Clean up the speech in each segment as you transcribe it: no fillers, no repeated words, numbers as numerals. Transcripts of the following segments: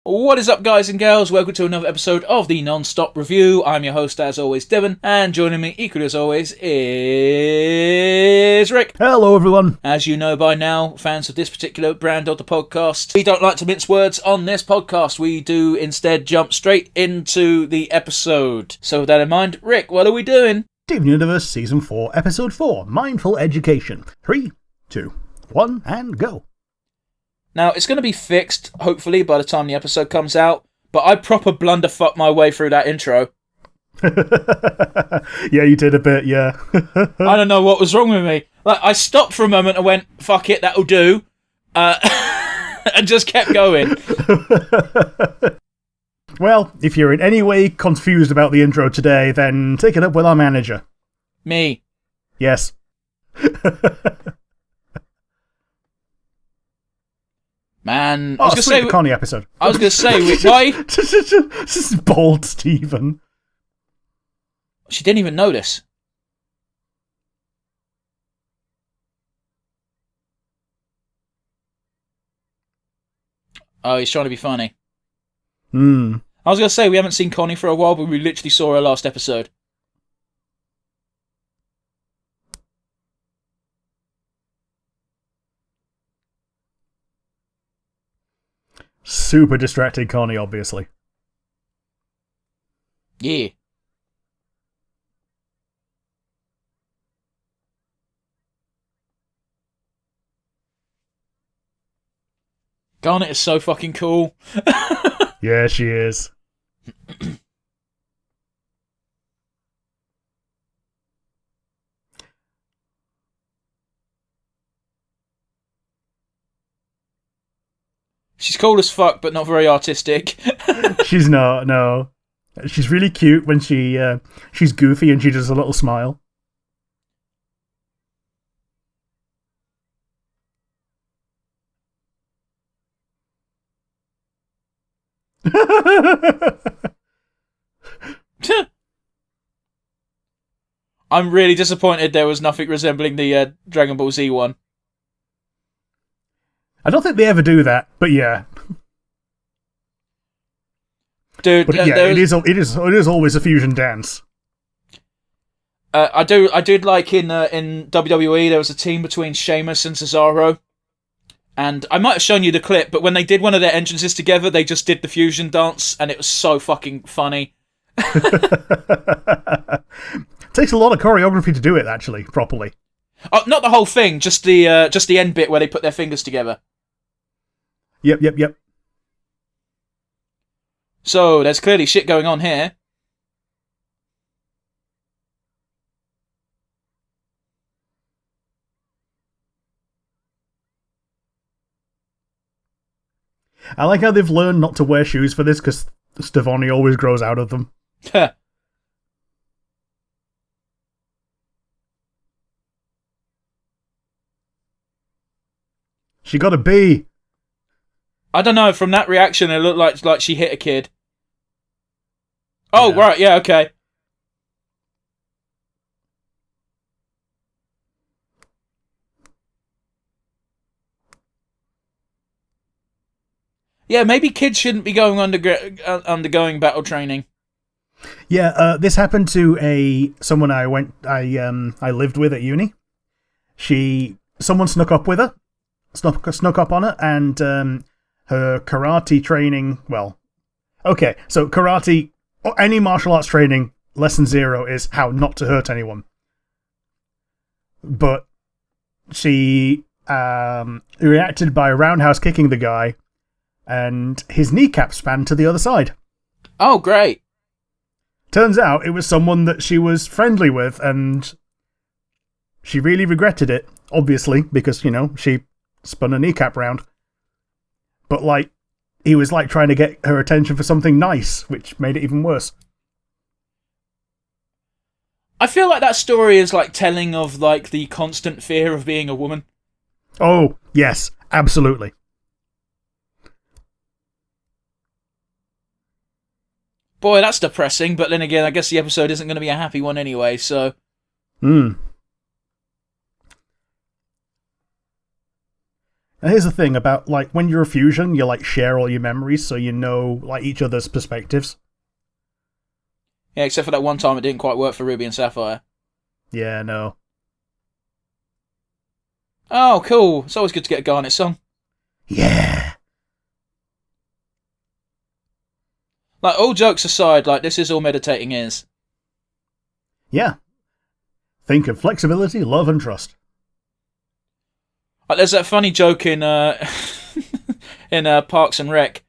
What is up, guys and girls? Welcome to another episode of the Nonstop Review. I'm your host, as always, Devon, and joining me, equally as always, is Rick. Hello, everyone. As you know by now, fans of this particular brand of the podcast, we don't like to mince words on this podcast. We do instead jump straight into the episode. So with that in mind, Rick, what are we doing? Steven Universe Season 4, Episode 4, Mindful Education. 3, 2, 1, and go. Now, it's going to be fixed, hopefully, by the time the episode comes out, but I proper blunderfucked my way through that intro. Yeah, you did a bit, yeah. I don't know what was wrong with me. Like, I stopped for a moment and went, fuck it, that'll do, and just kept going. Well, if you're in any way confused about the intro today, then take it up with our manager. Me. Yes. Man, I was going to say the Connie episode. I was going to say, why? This is bold, Stephen. She didn't even notice. Oh, he's trying to be funny. I was going to say, we haven't seen Connie for a while, but we literally saw her last episode. Super distracted Connie, obviously. Yeah. Garnet is so fucking cool. Yeah, she is. She's cool as fuck, but not very artistic. She's not, no. She's really cute when she's goofy and she does a little smile. I'm really disappointed there was nothing resembling the Dragon Ball Z one. I don't think they ever do that, but yeah. Dude, but yeah, it is always a fusion dance. I did like in WWE there was a team between Sheamus and Cesaro, and I might have shown you the clip, but when they did one of their entrances together, they just did the fusion dance, and it was so fucking funny. Takes a lot of choreography to do it, actually, properly. Not the whole thing, just the end bit where they put their fingers together. Yep. So, there's clearly shit going on here. I like how they've learned not to wear shoes for this, because Stevonnie always grows out of them. She got a B. I don't know, from that reaction it looked like she hit a kid. Oh, yeah. Right, yeah, okay. Yeah, maybe kids shouldn't be going undergoing battle training. Yeah, this happened to someone I lived with at uni. Someone snuck up with her, snuck up on her, and her karate training. Well, okay, so karate, or any martial arts training, lesson 0 is how not to hurt anyone. But she reacted by roundhouse kicking the guy, and his kneecap span to the other side. Oh, great. Turns out it was someone that she was friendly with, and she really regretted it, obviously, because, she spun her kneecap round. But, he was, trying to get her attention for something nice, which made it even worse. I feel like that story is, telling of, the constant fear of being a woman. Oh, yes, absolutely. Boy, that's depressing, but then again, I guess the episode isn't going to be a happy one anyway, so... And here's the thing about, like, when you're a fusion, you, like, share all your memories, so you know, like, each other's perspectives. Yeah, except for that one time it didn't quite work for Ruby and Sapphire. Yeah, no. Oh, cool. It's always good to get a Garnet song. Yeah. Like, all jokes aside, like, this is all meditating is. Yeah. Think of flexibility, love, and trust. Like, there's that funny joke in in Parks and Rec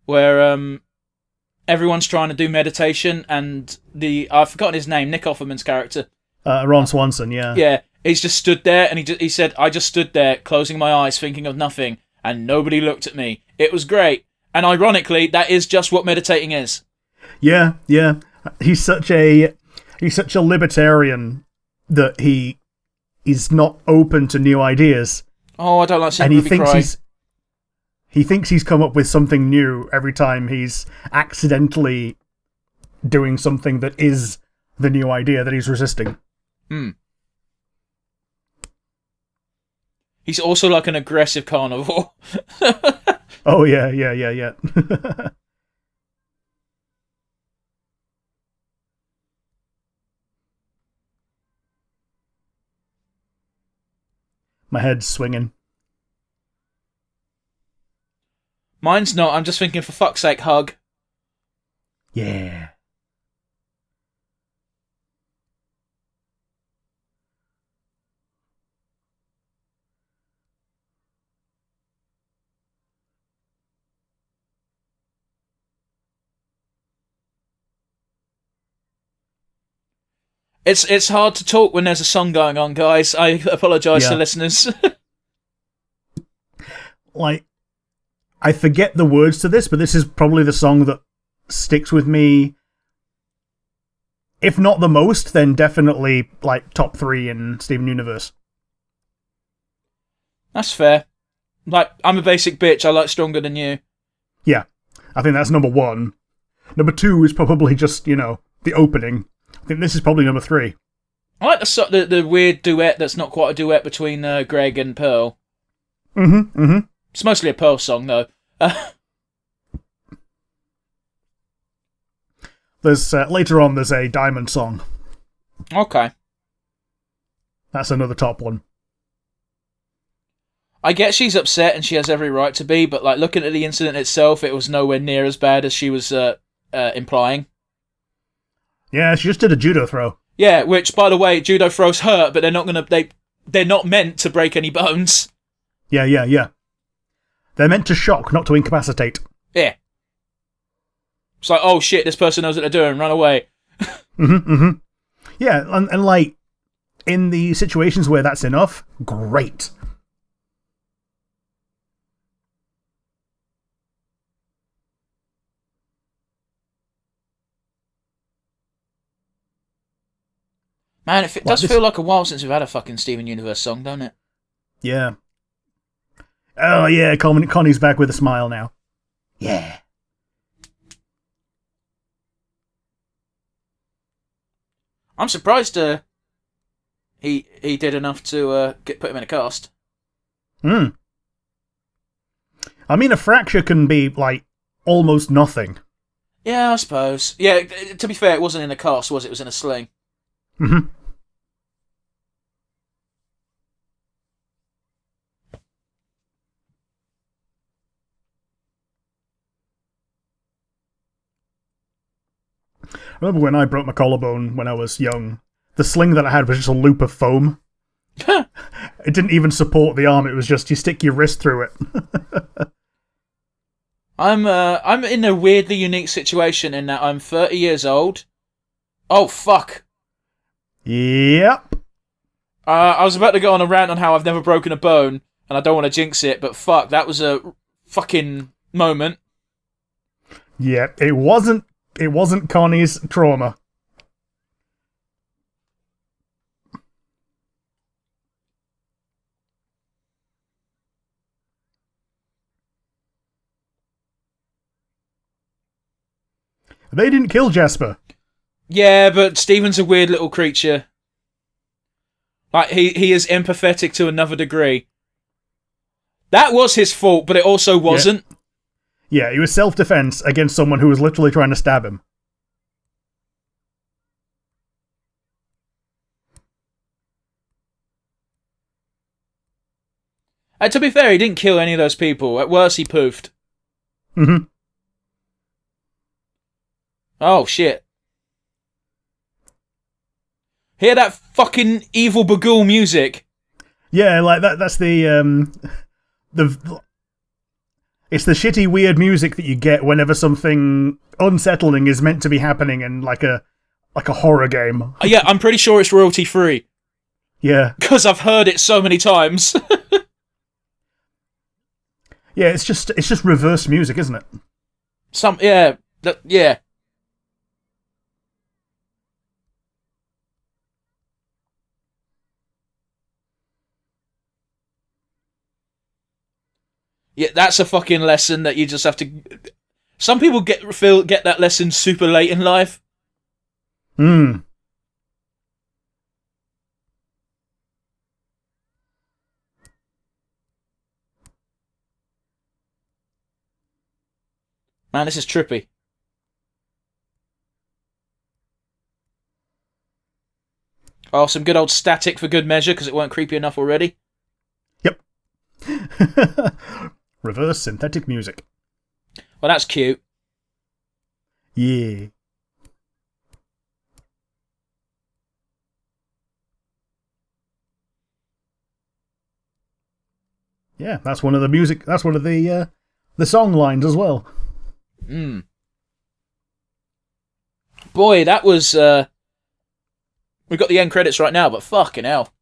where everyone's trying to do meditation and I've forgotten his name, Nick Offerman's character. Ron Swanson, yeah. Yeah, he's just stood there and he said, I just stood there closing my eyes thinking of nothing and nobody looked at me. It was great. And ironically, that is just what meditating is. Yeah, yeah. He's such a libertarian that he's not open to new ideas. Oh, I don't like seeing and Ruby cry. He thinks he's come up with something new every time he's accidentally doing something that is the new idea that he's resisting. He's also like an aggressive carnivore. Oh, yeah. My head's swinging. Mine's not. I'm just thinking, for fuck's sake, hug. Yeah. It's hard to talk when there's a song going on, guys. I apologise to listeners. Like, I forget the words to this, but this is probably the song that sticks with me. If not the most, then definitely, like, top 3 in Steven Universe. That's fair. Like, I'm a basic bitch. I like Stronger Than You. Yeah, I think that's number 1. Number 2 is probably just, the opening. I think this is probably number 3. I like the weird duet that's not quite a duet between Greg and Pearl. Mm-hmm. It's mostly a Pearl song, though. There's later on, there's a Diamond song. Okay. That's another top one. I get she's upset and she has every right to be, but like looking at the incident itself, it was nowhere near as bad as she was implying. Yeah, she just did a judo throw. Yeah, which, by the way, judo throws hurt, but they're not meant to break any bones. Yeah. They're meant to shock, not to incapacitate. Yeah. It's like, oh shit, this person knows what they're doing, run away. Mm-hmm. Yeah, and like, in the situations where that's enough, great. Man, it does feel like a while since we've had a fucking Steven Universe song, don't it? Yeah. Oh, yeah, Connie's back with a smile now. Yeah. I'm surprised he did enough to put him in a cast. I mean, a fracture can be, like, almost nothing. Yeah, I suppose. Yeah, to be fair, it wasn't in a cast, was it? It was in a sling. Mm-hmm. I remember when I broke my collarbone when I was young, the sling that I had was just a loop of foam. It didn't even support the arm, it was just you stick your wrist through it. I'm in a weirdly unique situation in that I'm 30 years old. Oh, fuck. Yep. I was about to go on a rant on how I've never broken a bone, and I don't want to jinx it, but fuck, that was a fucking moment. Yeah, it wasn't Connie's trauma. They didn't kill Jasper. Yeah, but Steven's a weird little creature. Like, he is empathetic to another degree. That was his fault, but it also wasn't. Yeah, he was self-defense against someone who was literally trying to stab him. To be fair, he didn't kill any of those people. At worst, he poofed. Mm-hmm. Oh, shit. Hear that fucking evil Bagul music? Yeah, like that's the it's the shitty weird music that you get whenever something unsettling is meant to be happening in like a horror game. Yeah, I'm pretty sure it's royalty free. Yeah. Because I've heard it so many times. Yeah, it's just reverse music, isn't it? Yeah. Yeah. Yeah, that's a fucking lesson that you just have to... Some people get that lesson super late in life. Hmm. Man, this is trippy. Oh, some good old static for good measure, because it weren't creepy enough already. Yep. Reverse synthetic music. Well, that's cute. Yeah. Yeah, that's one of the song lines as well. Mm. Boy, that was... We've got the end credits right now, but fucking hell.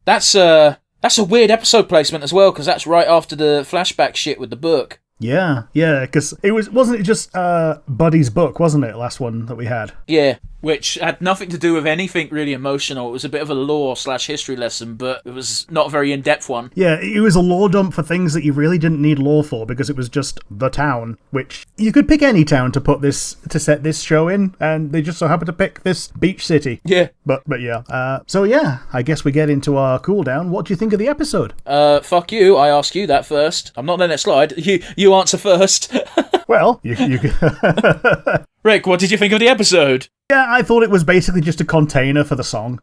That's a weird episode placement as well, because that's right after the flashback shit with the book. Yeah, because wasn't it just Buddy's book, wasn't it, last one that we had? Yeah, which had nothing to do with anything really emotional. It was a bit of a lore/history lesson, but it was not a very in-depth one. Yeah, it was a lore dump for things that you really didn't need lore for, because it was just the town, which you could pick any town to set this show in, and they just so happened to pick this beach city. Yeah. But yeah. So yeah, I guess we get into our cooldown. What do you think of the episode? Fuck you. I ask you that first. I'm not letting it slide. You answer first. Well, you Rick, what did you think of the episode? Yeah, I thought it was basically just a container for the song.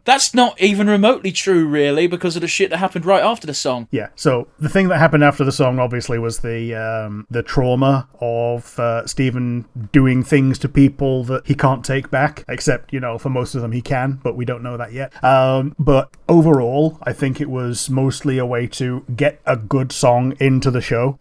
That's not even remotely true, really, because of the shit that happened right after the song. Yeah, so the thing that happened after the song, obviously, was the trauma of Stephen doing things to people that he can't take back, except, for most of them he can, but we don't know that yet. But overall, I think it was mostly a way to get a good song into the show.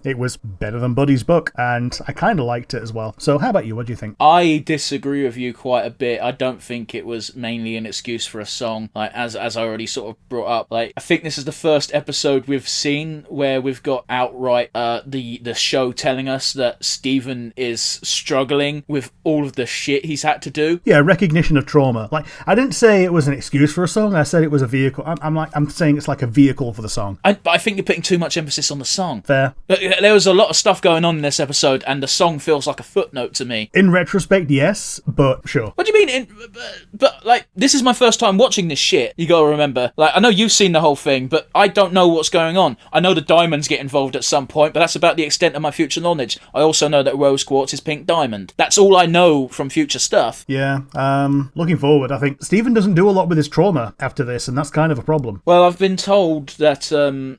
It was better than Buddy's book, and I kind of liked it as well. So how about you? What do you think? I disagree with you quite a bit. I don't think it was mainly an excuse for a song, like as I already sort of brought up. Like, I think this is the first episode we've seen where we've got outright the show telling us that Stephen is struggling with all of the shit he's had to do. Yeah, recognition of trauma. Like, I didn't say it was an excuse for a song. I said it was a vehicle. I'm saying it's like a vehicle for the song. But I think you're putting too much emphasis on the song. Fair. There was a lot of stuff going on in this episode, and the song feels like a footnote to me. In retrospect, yes, but sure. What do you mean? But like, this is my first time watching this shit. You gotta remember. Like, I know you've seen the whole thing, but I don't know what's going on. I know the diamonds get involved at some point, but that's about the extent of my future knowledge. I also know that rose quartz is pink diamond. That's all I know from future stuff. Yeah. Looking forward, I think Stephen doesn't do a lot with his trauma after this, and that's kind of a problem. Well, I've been told that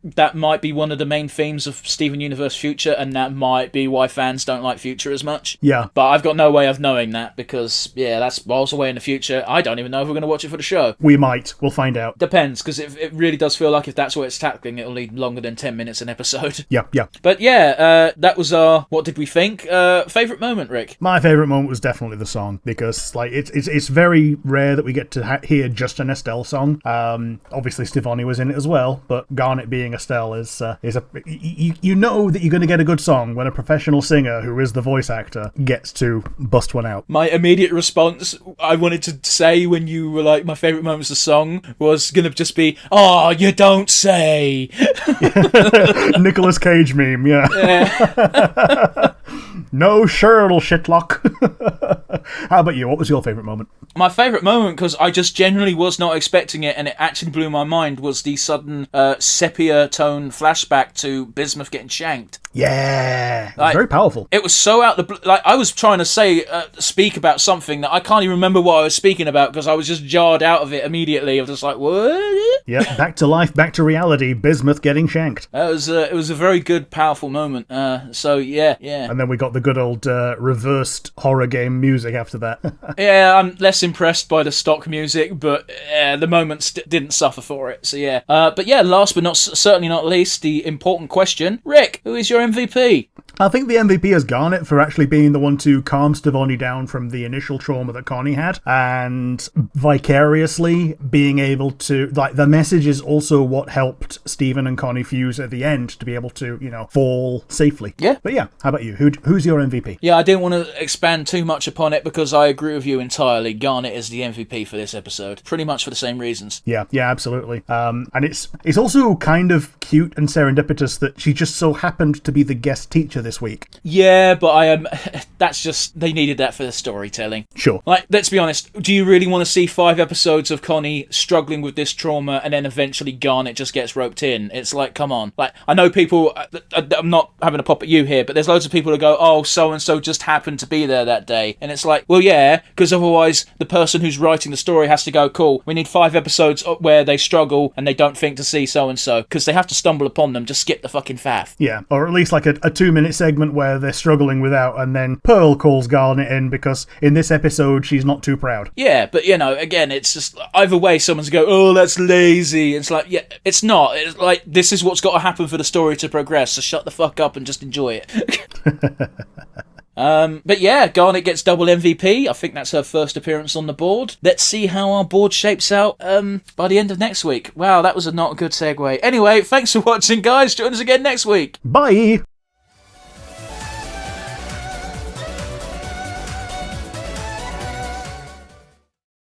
that might be one of the main themes of Steven Universe Future, and that might be why fans don't like Future as much. Yeah. But I've got no way of knowing that, because, yeah, that's miles away in the future. I don't even know if we're going to watch it for the show. We might. We'll find out. Depends, because it really does feel like if that's what it's tackling, it'll need longer than 10 minutes an episode. Yeah. But yeah, that was our what did we think? Favourite moment, Rick? My favourite moment was definitely the song, because like it's very rare that we get to hear just an Estelle song. Obviously Stevonnie was in it as well, but Garnet being Estelle is you know that you're going to get a good song when a professional singer who is the voice actor gets to bust one out. My immediate response, I wanted to say when you were like, my favourite moment's the song, was going to just be, "Oh, you don't say." Nicolas Cage meme, yeah. No, Shirl Shitlock. How about you? What was your favourite moment? My favourite moment, because I just genuinely was not expecting it, and it actually blew my mind, was the sudden sepia tone flashback to Bismuth getting shanked. Yeah, it was very powerful. It was so out the blue. Like, I was trying to speak about something that I can't even remember what I was speaking about because I was just jarred out of it immediately. I was just like, what? Yeah, back to life, back to reality. Bismuth getting shanked. It was a very good, powerful moment. So yeah. And then we got the good old reversed horror game music after that. Yeah, I'm less impressed by the stock music, but the moments didn't suffer for it. So yeah. But yeah, last but certainly not least, the important question. Rick, who is your MVP? I think the MVP is Garnet for actually being the one to calm Stevonnie down from the initial trauma that Connie had, and vicariously being able to, like, the message is also what helped Steven and Connie fuse at the end to be able to, fall safely. Yeah. But yeah, how about you? Who's your MVP? Yeah, I didn't want to expand too much upon it because I agree with you entirely. Garnet is the MVP for this episode, pretty much for the same reasons. Yeah, absolutely. And it's also kind of cute and serendipitous that she just so happened to be the guest teacher this week. Yeah, but that's just, they needed that for the storytelling. Sure. Like, let's be honest, do you really want to see 5 episodes of Connie struggling with this trauma and then eventually Garnet just gets roped in? It's like, come on. Like, I know people, I'm not having a pop at you here, but there's loads of people who go, oh, so-and-so just happened to be there that day. And it's like, well, yeah, because otherwise the person who's writing the story has to go, cool, we need 5 episodes where they struggle and they don't think to see so-and-so, because they have to stumble upon them. Just skip the fucking faff. Yeah, or at least like a 2-minute segment where they're struggling without, and then Pearl calls Garnet in because in this episode she's not too proud. Yeah, but again, it's just either way someone's go, oh, that's lazy. It's like, yeah, it's not. It's like, this is what's got to happen for the story to progress, so shut the fuck up and just enjoy it. But yeah, Garnet gets double MVP. I think that's her first appearance on the board. Let's see how our board shapes out by the end of next week. Wow, that was not a good segue. Anyway, thanks for watching, guys. Join us again next week. Bye!